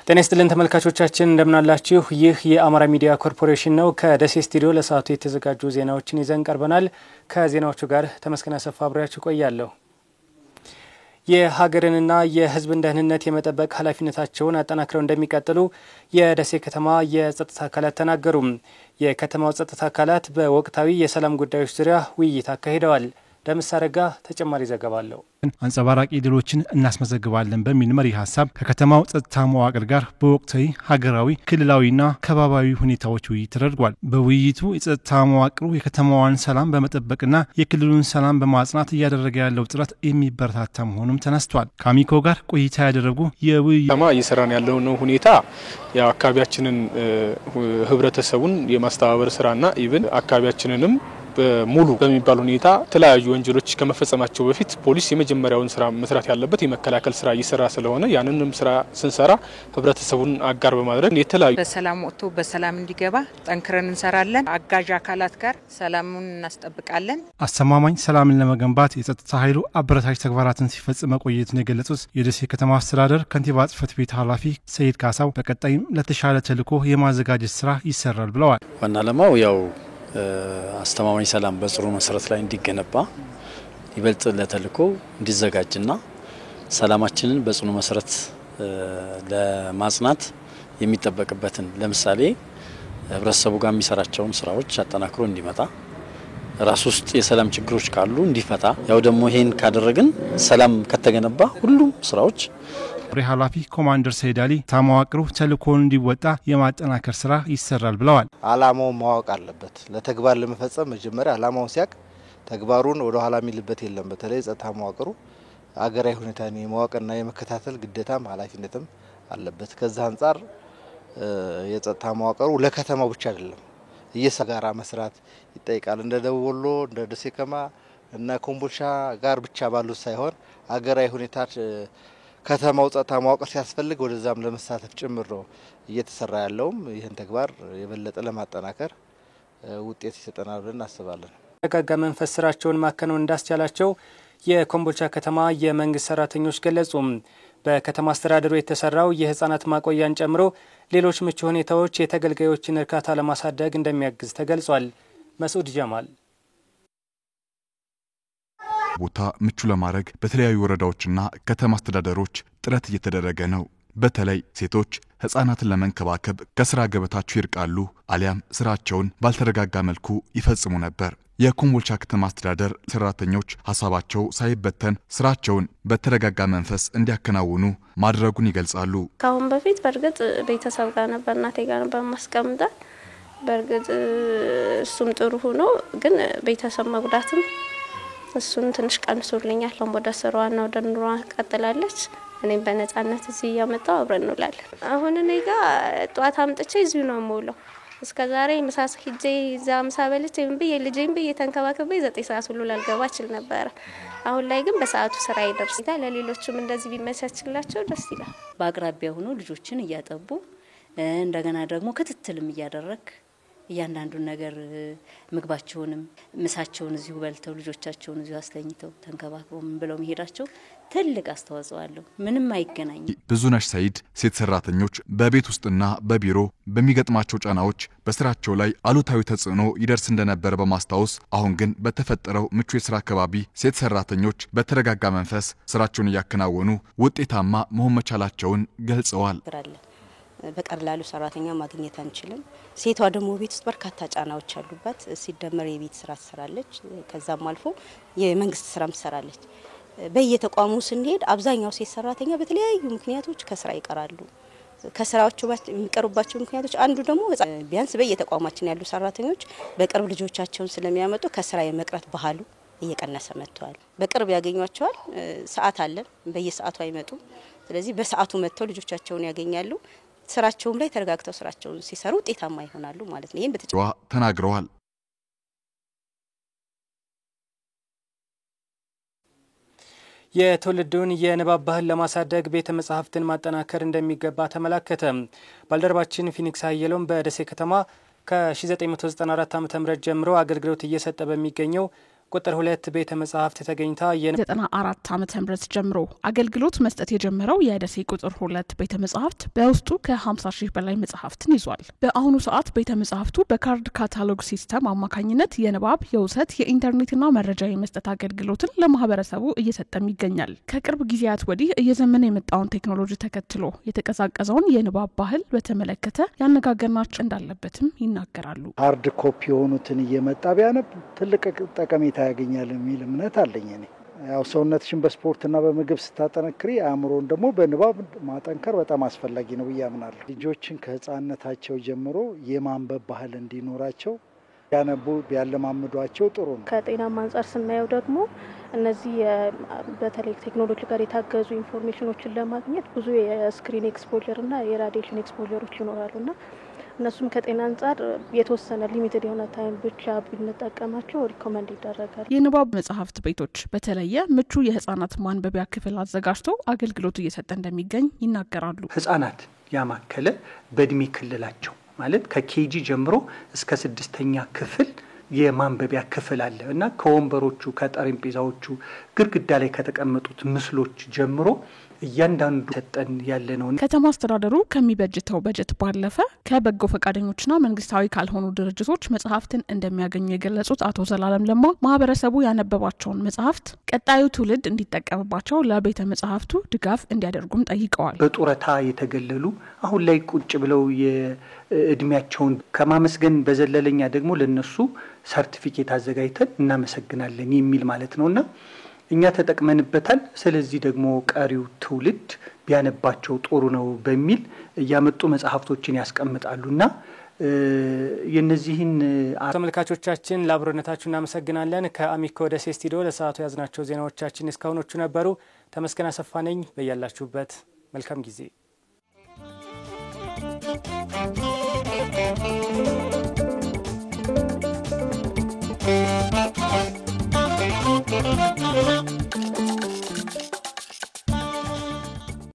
ጤና ይስጥልን ተመልካቾቻችን እንደምናላችሁ ይህ የአማራ ሚዲያ ኮርፖሬሽን ነው ከደሴ ስቱዲዮ ለሰዓቱ የተዘጋጁ ዜናዎችን ይዘን ቀርበናል ከዜናዎቹ ጋር ተመስገን አሰፋ አብራችሁ ቆያለሁ የሀገርንና የሕዝብን ደህንነት የመጠበቅ ኃላፊነታቸውን አጠናክረው እንደሚቀጥሉ የደሴ ከተማ የጸጥታ አካላት ተናገሩ የከተማው ጸጥታ አካላት በወቅታዊ የሰላም ጉዳዮች ዙሪያ ውይይት አካሂደዋል ደምሳረጋ ተጨማሪ ዘገባ አለው አንጸባራቂ ድሎችን እናስመዘግባለን በሚል መሪ ሐሳብ ከከተማው ጸጥታ መዋቅር ጋር በወቅታዊ ሀገራዊ ክልላዊና ከባባዊ ሁኔታዎች ውይይት ተደርጓል በውይይቱ የጸጥታ መዋቅሩ የከተማዋን ሰላም በመጠበቅና የክልሉን ሰላም በማጽናት እያደረገ ያለው ጥረት የሚበረታታ መሆኑም ተነስቷል ካሚኮ ጋር ቆይታ ያደረጉ የውይይቱ እየሰራን ያለው ነው ሁኔታ ያው አካባቢያችንን ህብረተሰቡን የማስተባበር ስራና ኢቭን አካባቢያችንንም ሙሉ በሚባል ሁኔታ ተለያዩ ወንጀሎች ከመፈጸማቸው በፊት ፖሊስ የመጀመሪያውን ስራ መስራት ያለበት የመከላከል ስራ እየሰራ ስለሆነ ያንንም ስራ ስንሰራ ህብረተሰቡን አጋር በማድረግ የተለያዩ በሰላም ወጥቶ በሰላም እንዲገባ ጠንክረን እንሰራለን አጋዥ አካላት ጋር ሰላሙን እናስጠብቃለን አስተማማኝ ሰላምን ለመገንባት የጸጥታ ኃይሉ አበረታች ተግባራትን ሲፈጽም መቆየቱን የገለጹት የደሴ ከተማ አስተዳደር ከንቲባ ጽሕፈት ቤት ኃላፊ ሰይድ ካሳው በቀጣይም ለተሻለ ተልዕኮ የማዘጋጀት ስራ ይሰራል ብለዋል ዋና ዓላማው ያው አስተማማኝ ሰላም በጽሩ መሰረት ላይ እንዲገነባ ይበልጥ ለተልዕኮ እንዲዘጋጅና ሰላማችንን በጽኑ መሰረት ለማጽናት የሚጠበቅበትን ለምሳሌ ህብረተሰቡ ጋር የሚሰራቸውን ስራዎች አጠናክሮ እንዲመጣ ራስ ውስጥ የሰላም ችግሮች ካሉ እንዲፈታ ያው ደግሞ ይሄን ካደረግን ሰላም ከተገነባ ሁሉም ስራዎች ኃላፊ ኮማንደር ሰይዳሊ ታማዋቅሩ ተልዕኮውን እንዲወጣ የማጠናከር ስራ ይሰራል ብለዋል አላማው ማወቅ አለበት ለተግባር ለመፈጸም መጀመሪያ አላማውን ሲያቅ ተግባሩን ወደ ኋላ የሚልበት የለም በተለይ ጸጥታ ማዋቅሩ አገራዊ ሁኔታን የማወቅና የመከታተል ግዴታም ኃላፊነትም አለበት ከዛ አንፃር የጸጥታ ማዋቅሩ ለከተማው ብቻ አይደለም እየሰጋራ መስራት ይጠይቃል እንደ ደቡብ ወሎ እንደ ደሴ ከተማ እና ኮምቦልቻ ጋር ብቻ ባሉት ሳይሆን አገራዊ ሁኔታ ከተማው ጸጥታ ማዋቅር ሲያስፈልግ ወደዛም ለመሳተፍ ጭምር ነው እየተሰራ ያለውም ይህን ተግባር የበለጠ ለማጠናከር ውጤት ይሰጠናል ብለን እናስባለን ተጋጋ መንፈስ ስራቸውን ማከናወን እንዳስቻላቸው የኮምቦልቻ ከተማ የመንግስት ሰራተኞች ገለጹ በከተማ አስተዳደሩ የተሰራው የህፃናት ማቆያን ጨምሮ ሌሎች ምቹ ሁኔታዎች የተገልጋዮችን እርካታ ለማሳደግ እንደሚያግዝ ተገልጿል መስዑድ ጀማል ቦታ ምቹ ለማድረግ በተለያዩ ወረዳዎችና ከተማ አስተዳደሮች ጥረት እየተደረገ ነው በተለይ ሴቶች ህፃናትን ለመንከባከብ ከስራ ገበታቸው ይርቃሉ አሊያም ስራቸውን ባልተረጋጋ መልኩ ይፈጽሙ ነበር የኮምቦልቻ ከተማ አስተዳደር ሰራተኞች ሐሳባቸው ሳይበተን ስራቸውን በተረጋጋ መንፈስ እንዲያከናውኑ ማድረጉን ይገልጻሉ ካሁን በፊት በርግጥ ቤተሰብ ጋር ነበር እናቴ ጋር ነበር ማስቀምጣት በርግጥ እሱም ጥሩ ሆኖ ግን ቤተሰብ መጉዳትም እሱን ትንሽ ቀንሶልኛል ወደ ስራዋ ነው ደንሯ ቀጥላለች እኔም በነጻነት እዚህ ያመጣው አብረን ነው ላለን አሁን እኔ ጋር ጧት አምጥቼ እዚሁ ነው ሞለው እስከዛሬ ምሳስ ሂጄ ዛምሳ በልቼ ልጄን ተንከባከበ 9 ሰዓት ሁሉ ላልገባ ይችላል ነበር አሁን ላይ ግን በሰዓቱ ስራ ይደርሳል ለሌሎችም እንደዚህ ቢመቻችላቸው ደስ ይላል በአቅራቢያ ሆኖ ልጆችን እያጠቡ እንደገና ደግሞ ክትትልም እያደረክ እያንዳንዱ ነገር ምግባቸውንም ምሳቸውን እዚሁ በልተው ልጆቻቸውን እዚሁ አስተኝተው ተንከባክበው ብለው መሄዳቸው ትልቅ አስተዋጽኦ አለው ምንም አይገናኝ ብዙነሽ ሰይድ ሴት ሰራተኞች በቤት ውስጥና በቢሮ በሚገጥማቸው ጫናዎች በስራቸው ላይ አሉታዊ ተጽዕኖ ይደርስ እንደነበር በማስታወስ አሁን ግን በተፈጠረው ምቹ የስራ አካባቢ ሴት ሰራተኞች በተረጋጋ መንፈስ ስራቸውን ያከናወኑ ውጤታማ መሆን መቻላቸውን ገልጸዋል በቀላሉ ሰራተኛ ማግኘት አንችልም ሴቷ ደግሞ ቤት ውስጥ በርካታ ጫናዎች አሉባት ሲደመር የቤት ስራ ትሰራለች ከዛም አልፎ የመንግስት ስራም ትሰራለች በየተቋሙ ስንሄድ አብዛኛው ሴት ሰራተኛ በተለያዩ ምክንያቶች ከስራ ይቀራሉ ከስራዎቹ የሚቀርቡባቸው ምክንያቶች አንዱ ደግሞ ቢያንስ በየተቋማችን ያሉ ሰራተኞች በቅርብ ልጆቻቸውን ስለሚያመጡ ከስራ የመቅረት ባህሉ እየቀነሰ መጥቷል በቅርብ ያገኙዋቸዋል ሰዓት አለ በየሰዓቱ አይመጡም ስለዚህ በሰዓቱ መጥተው ልጆቻቸውን ያገኛሉ ስራቸውም ላይ ተረጋግተው ስራቸውን ሲሰሩ ውጤታማ ይሆናሉ ማለት ነው ይሄን በተጨዋታ ተናግረዋል የትውልዱን የንባብ ባህል ለማሳደግ ቤተ መጻሕፍትን ማጠናከር እንደሚገባ ተመላከተ ባልደረባችን ፊኒክስ አየሎም በደሴ ከተማ ከ1994 ዓ.ም ጀምሮ አገልግሎት እየሰጠ በሚገኘው ቁጥር 2 ቤተ መጻሕፍት ተገኝታ የ94 ዓመተ ምህረት ጀምሮ አገልግሎት መስጠት የጀመረው የደሴ ቁጥር 2 ቤተ መጻሕፍት በውስጡ ከ50 ሺህ በላይ መጽሐፍትን ይዟል። በአሁኑ ሰዓት ቤተ መጻሕፍቱ በካርድ ካታሎግ ሲስተም አማካኝነት የንባብ፣ የውሰት፣ የኢንተርኔትና መረጃ የመስጠት አገልግሎትን ለማህበረሰቡ እየሰጠም ይገኛል። ከቅርብ ጊዜያት ወዲህ እየዘመነ የመጣውን ቴክኖሎጂ ተከትሎ የተቀዛቀዘውን የንባብ ባህል በተመለከተ ያነጋገርናቸው እንዳለበትም ይናገራሉ። ሃርድ ኮፒ የሆኑትን እየመጣ ቢያነብ ትልቅ ጠቀሜታ ያገኛል የሚል እምነት አለኝ እኔ። ያው ሰውነትሽን በስፖርትና በምግብ ስታጠነክሪ አእምሮን ደግሞ በንባብ ማጠንከር በጣም አስፈላጊ ነው ብዬ አምናለሁ። ልጆችን ከህፃንነታቸው ጀምሮ የማንበብ ባህል እንዲኖራቸው ያነቡ ቢያለማምዷቸው ጥሩ ነው። ከጤናም አንጻር ስናየው ደግሞ እነዚህ በተለይ ቴክኖሎጂ ጋር የታገዙ ኢንፎርሜሽኖችን ለማግኘት ብዙ የስክሪን ኤክስፖዠር እና የራዲዬሽን ኤክስፖዠሮች ይኖራሉና እነሱም ከጤና አንጻር የተወሰነ ሊሚትድ የሆነ ታይም ብቻ ብንጠቀማቸው ሪኮመንድ ይደረጋል። የንባብ መጽሐፍት ቤቶች በተለየ ምቹ የህፃናት ማንበቢያ ክፍል አዘጋጅቶ አገልግሎት እየሰጠ እንደሚገኝ ይናገራሉ። ህፃናት ያማከለ በእድሜ ክልላቸው ማለት ከኬጂ ጀምሮ እስከ 6ኛ ክፍል የማንበቢያ ክፍል አለ እና ከወንበሮቹ ከጠረጴዛዎቹ ግድግዳ ላይ ከተቀመጡት ምስሎች ጀምሮ እያንዳንዱ ተጠን ያለ ነው። ከተማ አስተዳደሩ ከሚበጅተው በጀት ባለፈ ከበጎ ፈቃደኞችና መንግስታዊ ካልሆኑ ድርጅቶች መጽሐፍትን እንደሚያገኙ የገለጹት አቶ ዘላለም ለማ ማህበረሰቡ ያነበባቸውን መጽሐፍት ቀጣዩ ትውልድ እንዲጠቀምባቸው ለቤተ መጽሐፍቱ ድጋፍ እንዲያደርጉም ጠይቀዋል። በጡረታ የተገለሉ አሁን ላይ ቁጭ ብለው የእድሜያቸውን ከማመስገን በዘለለኛ ደግሞ ለነሱ ሰርቲፊኬት አዘጋጅተን እናመሰግናለን የሚል ማለት ነውና እኛ ተጠቅመንበታል። ስለዚህ ደግሞ ቀሪው ትውልድ ቢያነባቸው ጥሩ ነው በሚል ያመጡ መጽሐፍቶችን ያስቀምጣሉና የነዚህን ተመልካቾቻችን ለአብሮነታችሁ እናመሰግናለን። ከአሚኮ ደሴ ስቱዲዮ ለሰዓቱ ያዝናቸው ዜናዎቻችን እስካሁኖቹ ነበሩ። ተመስገን አሰፋ ነኝ። በያላችሁበት መልካም ጊዜ